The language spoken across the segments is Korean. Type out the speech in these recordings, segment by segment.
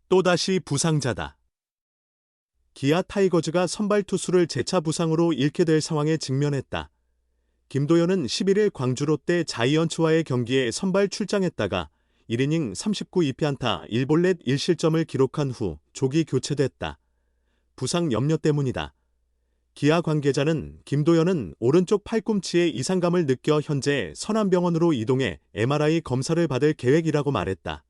또다시 부상자다. 기아 타이거즈가 선발 투수를 재차 부상으로 잃게 될 상황에 직면했다. 김도현은 11일 광주 롯데 자이언츠와의 경기에 선발 출장했다가 1이닝 39 2피안타 1볼넷 1실점을 기록한 후 조기 교체됐다. 부상 염려 때문이다. 기아 관계자는 김도현은 오른쪽 팔꿈치에 이상감을 느껴 현재 선암병원으로 이동해 MRI 검사를 받을 계획이라고 말했다.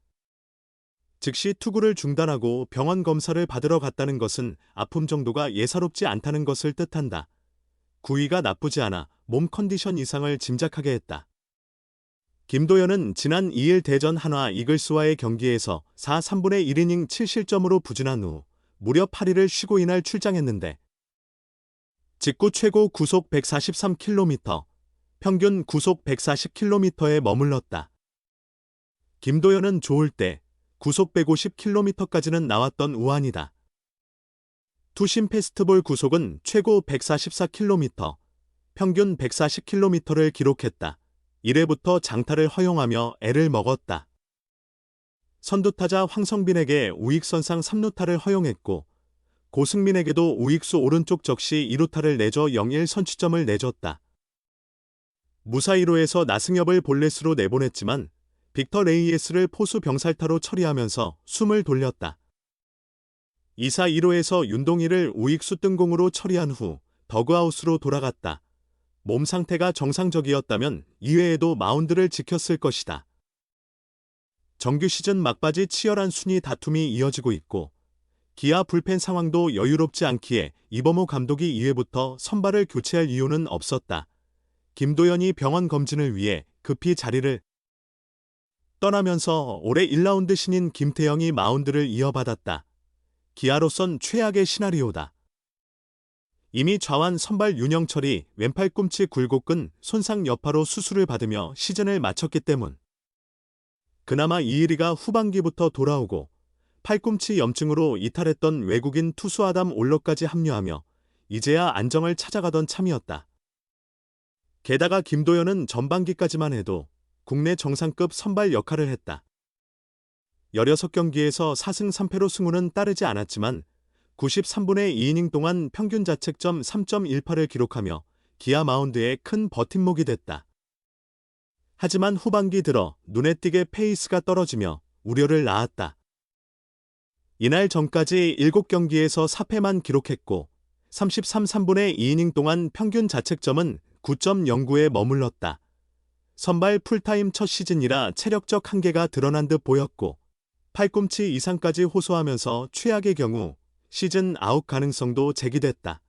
즉시 투구를 중단하고 병원 검사를 받으러 갔다는 것은 아픔 정도가 예사롭지 않다는 것을 뜻한다. 구위가 나쁘지 않아 몸 컨디션 이상을 짐작하게 했다. 김도현은 지난 2일 대전 한화 이글스와의 경기에서 4 3분의 1이닝 7실점으로 부진한 후 무려 8일을 쉬고 이날 출장했는데 직구 최고 구속 143km, 평균 구속 140km에 머물렀다. 김도현은 좋을 때 구속 150km까지는 나왔던 우환이다. 투심 페스트볼 구속은 최고 144km, 평균 140km를 기록했다. 1회부터 장타를 허용하며 애를 먹었다. 선두타자 황성빈에게 우익선상 3루타를 허용했고 고승민에게도 우익수 오른쪽 적시 2루타를 내줘 0-1 선취점을 내줬다. 무사 1루에서 나승엽을 볼넷으로 내보냈지만 빅터 레이에스를 포수 병살타로 처리하면서 숨을 돌렸다. 2사 2루에서 윤동희를 우익수 뜬공으로 처리한 후 더그아웃으로 돌아갔다. 몸 상태가 정상적이었다면 2회에도 마운드를 지켰을 것이다. 정규 시즌 막바지 치열한 순위 다툼이 이어지고 있고 기아 불펜 상황도 여유롭지 않기에 이범호 감독이 2회부터 선발을 교체할 이유는 없었다. 김도현이 병원 검진을 위해 급히 자리를 떠나면서 올해 1라운드 신인 김태형이 마운드를 이어받았다. 기아로선 최악의 시나리오다. 이미 좌완 선발 윤영철이 왼팔 꿈치 굴곡근 손상 여파로 수술을 받으며 시즌을 마쳤기 때문. 그나마 이일이가 후반기부터 돌아오고 팔꿈치 염증으로 이탈했던 외국인 투수 아담 올러까지 합류하며 이제야 안정을 찾아가던 참이었다. 게다가 김도현은 전반기까지만 해도 국내 정상급 선발 역할을 했다. 16경기에서 4승 3패로 승우는 따르지 않았지만 93분의 2이닝 동안 평균 자책점 3.18을 기록하며 기아 마운드에 큰 버팀목이 됐다. 하지만 후반기 들어 눈에 띄게 페이스가 떨어지며 우려를 낳았다. 이날 전까지 7경기에서 4패만 기록했고 33 3분의 2이닝 동안 평균 자책점은 9.09에 머물렀다. 선발 풀타임 첫 시즌이라 체력적 한계가 드러난 듯 보였고 팔꿈치 이상까지 호소하면서 최악의 경우 시즌 아웃 가능성도 제기됐다.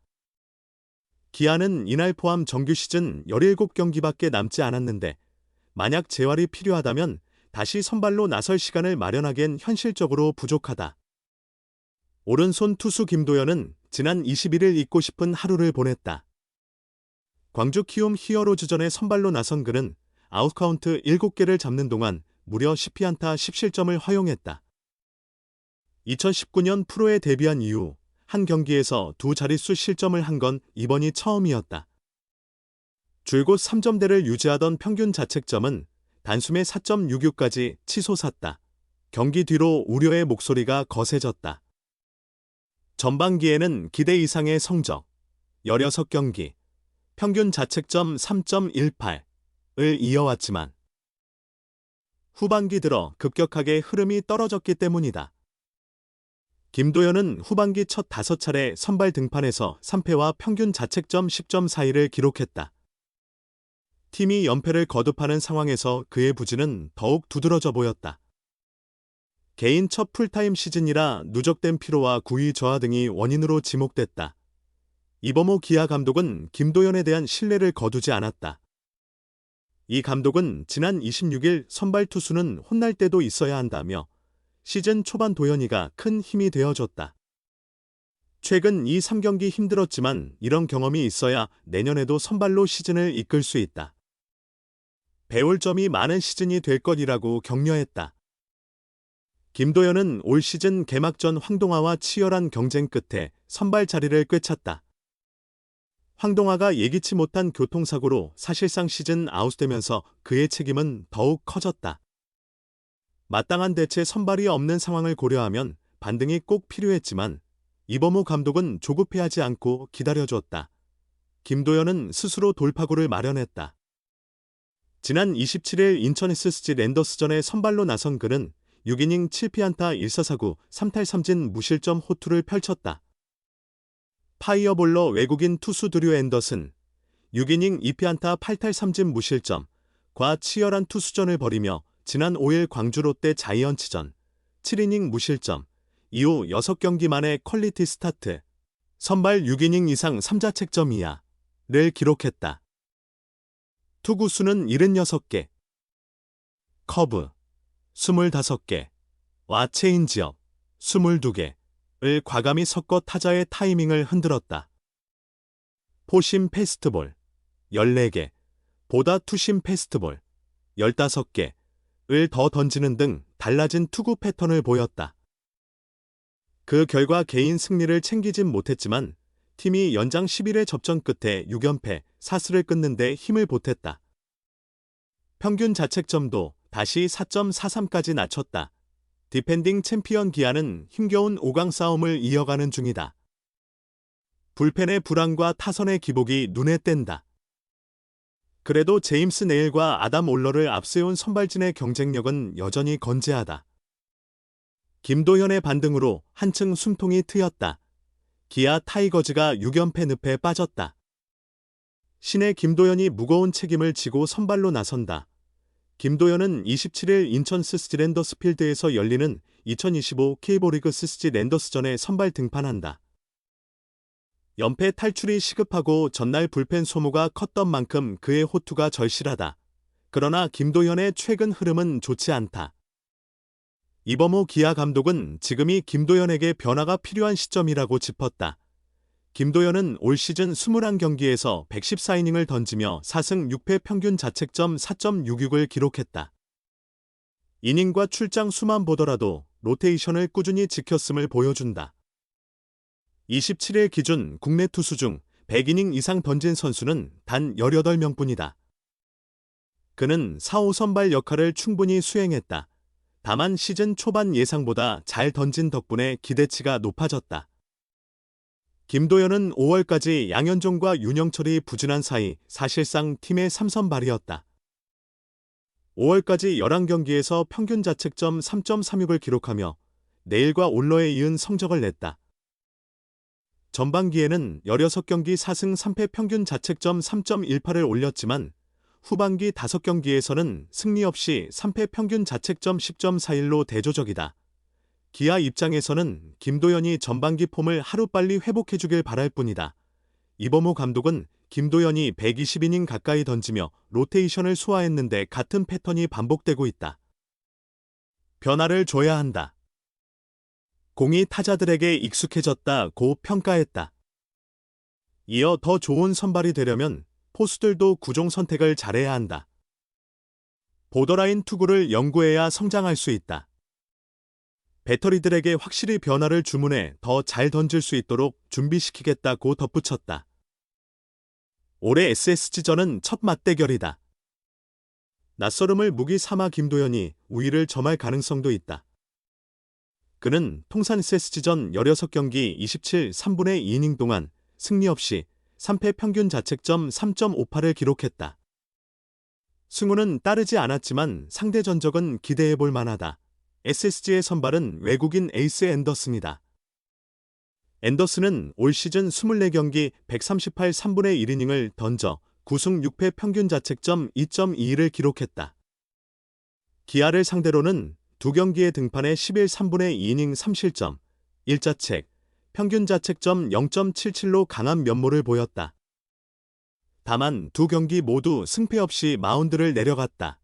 기아는 이날 포함 정규 시즌 17경기밖에 남지 않았는데 만약 재활이 필요하다면 다시 선발로 나설 시간을 마련하기엔 현실적으로 부족하다. 오른손 투수 김도현은 지난 21일 잊고 싶은 하루를 보냈다. 광주 키움 히어로즈전에 선발로 나선 그는 아웃카운트 7개를 잡는 동안 무려 10피안타 10실점을 허용했다. 2019년 프로에 데뷔한 이후 한 경기에서 두 자릿수 실점을 한 건 이번이 처음이었다. 줄곧 3점대를 유지하던 평균 자책점은 단숨에 4.66까지 치솟았다. 경기 뒤로 우려의 목소리가 거세졌다. 전반기에는 기대 이상의 성적, 16경기, 평균 자책점 3.18을 이어왔지만 후반기 들어 급격하게 흐름이 떨어졌기 때문이다. 김도현은 후반기 첫 5차례 선발 등판에서 3패와 평균 자책점 10.41을 기록했다. 팀이 연패를 거듭하는 상황에서 그의 부진은 더욱 두드러져 보였다. 개인 첫 풀타임 시즌이라 누적된 피로와 구위 저하 등이 원인으로 지목됐다. 이범호 기아 감독은 김도현에 대한 신뢰를 거두지 않았다. 이 감독은 지난 26일 선발 투수는 혼날 때도 있어야 한다며 시즌 초반 도현이가 큰 힘이 되어줬다. 최근 이 3경기 힘들었지만 이런 경험이 있어야 내년에도 선발로 시즌을 이끌 수 있다. 배울 점이 많은 시즌이 될 것이라고 격려했다. 김도현은 올 시즌 개막전 황동아와 치열한 경쟁 끝에 선발 자리를 꿰찼다. 황동아가 예기치 못한 교통사고로 사실상 시즌 아웃되면서 그의 책임은 더욱 커졌다. 마땅한 대체 선발이 없는 상황을 고려하면 반등이 꼭 필요했지만 이범호 감독은 조급해하지 않고 기다려줬다. 김도현은 스스로 돌파구를 마련했다. 지난 27일 인천 SSG 랜더스전에 선발로 나선 그는 6이닝 7피안타 1사사구 3탈3진 무실점 호투를 펼쳤다. 파이어볼러 외국인 투수 드류 앤더슨 6이닝 2피안타 8탈3진 무실점과 치열한 투수전을 벌이며 지난 5일 광주 롯데 자이언츠전 7이닝 무실점 이후 6경기 만에 퀄리티 스타트, 선발 6이닝 이상 3자책점 이하를 기록했다. 투구수는 76개, 커브 25개, 와 체인지업 22개를 과감히 섞어 타자의 타이밍을 흔들었다. 포심 패스트볼 14개, 보다 투심 패스트볼 15개를 더 던지는 등 달라진 투구 패턴을 보였다. 그 결과 개인 승리를 챙기진 못했지만 팀이 연장 11회 접전 끝에 6연패 4스를 끊는 데 힘을 보탰다. 평균 자책점도 다시 4.43까지 낮췄다. 디펜딩 챔피언 기아는 힘겨운 5강 싸움을 이어가는 중이다. 불펜의 불안과 타선의 기복이 눈에 띈다. 그래도 제임스 네일과 아담 올러를 앞세운 선발진의 경쟁력은 여전히 건재하다. 김도현의 반등으로 한층 숨통이 트였다. 기아 타이거즈가 6연패 늪에 빠졌다. 신의 김도현이 무거운 책임을 지고 선발로 나선다. 김도현은 27일 인천 SSG 랜더스필드에서 열리는 2025 K리그 SSG 랜더스전에 선발 등판한다. 연패 탈출이 시급하고 전날 불펜 소모가 컸던 만큼 그의 호투가 절실하다. 그러나 김도현의 최근 흐름은 좋지 않다. 이범호 기아 감독은 지금이 김도현에게 변화가 필요한 시점이라고 짚었다. 김도현은 올 시즌 21경기에서 114이닝을 던지며 4승 6패 평균 자책점 4.66을 기록했다. 이닝과 출장 수만 보더라도 로테이션을 꾸준히 지켰음을 보여준다. 27일 기준 국내 투수 중 100이닝 이상 던진 선수는 단 18명뿐이다. 그는 4호 선발 역할을 충분히 수행했다. 다만 시즌 초반 예상보다 잘 던진 덕분에 기대치가 높아졌다. 김도현은 5월까지 양현종과 윤영철이 부진한 사이 사실상 팀의 3선발이었다. 5월까지 11경기에서 평균 자책점 3.36을 기록하며 네일과 올러에 이은 성적을 냈다. 전반기에는 16경기 4승 3패 평균 자책점 3.18을 올렸지만 후반기 5경기에서는 승리 없이 3패 평균 자책점 10.41로 대조적이다. 기아 입장에서는 김도현이 전반기 폼을 하루빨리 회복해주길 바랄 뿐이다. 이범호 감독은 김도현이 120이닝 가까이 던지며 로테이션을 소화했는데 같은 패턴이 반복되고 있다. 변화를 줘야 한다. 공이 타자들에게 익숙해졌다고 평가했다. 이어 더 좋은 선발이 되려면 포수들도 구종 선택을 잘해야 한다. 보더라인 투구를 연구해야 성장할 수 있다. 배터리들에게 확실히 변화를 주문해 더 잘 던질 수 있도록 준비시키겠다고 덧붙였다. 올해 SSG전은 첫 맞대결이다. 낯설음을 무기 삼아 김도현이 우위를 점할 가능성도 있다. 그는 통산 SSG전 16경기 27, 3분의 2이닝 동안 승리 없이 3패 평균 자책점 3.58을 기록했다. 승우는 따르지 않았지만 상대 전적은 기대해볼 만하다. SSG의 선발은 외국인 에이스 앤더슨이다. 앤더슨은 올 시즌 24경기 138, 3분의 1이닝을 던져 9승 6패 평균 자책점 2.21을 기록했다. 기아를 상대로는 2경기에 등판해 11, 3분의 2이닝 3실점, 1자책, 평균 자책점 0.77로 강한 면모를 보였다. 다만 2경기 모두 승패 없이 마운드를 내려갔다.